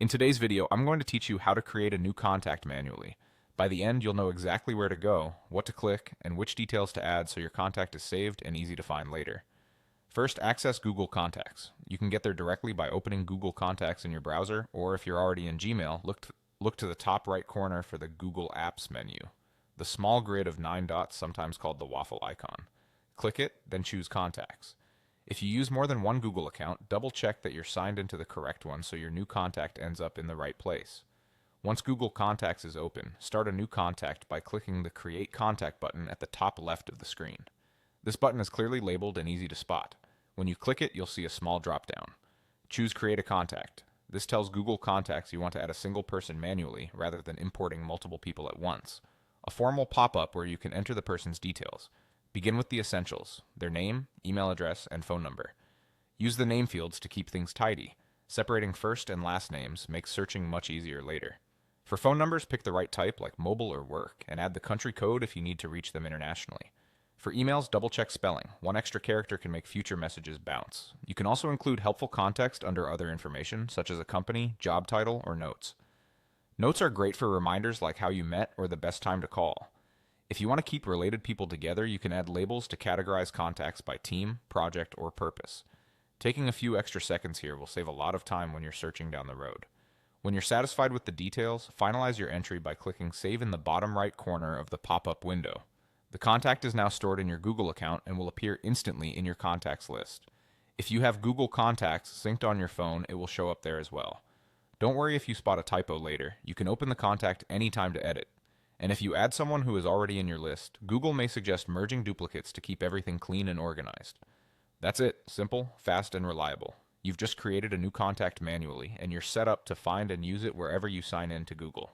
In today's video, I'm going to teach you how to create a new contact manually. By the end, you'll know exactly where to go, what to click, and which details to add so your contact is saved and easy to find later. First, access Google Contacts. You can get there directly by opening Google Contacts in your browser, or if you're already in Gmail, look to the top right corner for the Google Apps menu, the small grid of 9 dots, sometimes called the waffle icon. Click it, then choose Contacts. If you use more than one Google account, double check that you're signed into the correct one so your new contact ends up in the right place. Once Google Contacts is open, start a new contact by clicking the Create Contact button at the top left of the screen. This button is clearly labeled and easy to spot. When you click it, you'll see a small drop-down. Choose Create a Contact. This tells Google Contacts you want to add a single person manually rather than importing multiple people at once. A form will pop up where you can enter the person's details. Begin with the essentials: their name, email address, and phone number. Use the name fields to keep things tidy. Separating first and last names makes searching much easier later. For phone numbers, pick the right type like mobile or work, and add the country code if you need to reach them internationally. For emails, double-check spelling. One extra character can make future messages bounce. You can also include helpful context under other information, such as a company, job title, or notes. Notes are great for reminders like how you met or the best time to call. If you want to keep related people together, you can add labels to categorize contacts by team, project, or purpose. Taking a few extra seconds here will save a lot of time when you're searching down the road. When you're satisfied with the details, finalize your entry by clicking Save in the bottom right corner of the pop-up window. The contact is now stored in your Google account and will appear instantly in your contacts list. If you have Google Contacts synced on your phone, it will show up there as well. Don't worry if you spot a typo later. You can open the contact anytime to edit. And if you add someone who is already in your list, Google may suggest merging duplicates to keep everything clean and organized. That's it. Simple, fast, and reliable. You've just created a new contact manually, and you're set up to find and use it wherever you sign in to Google.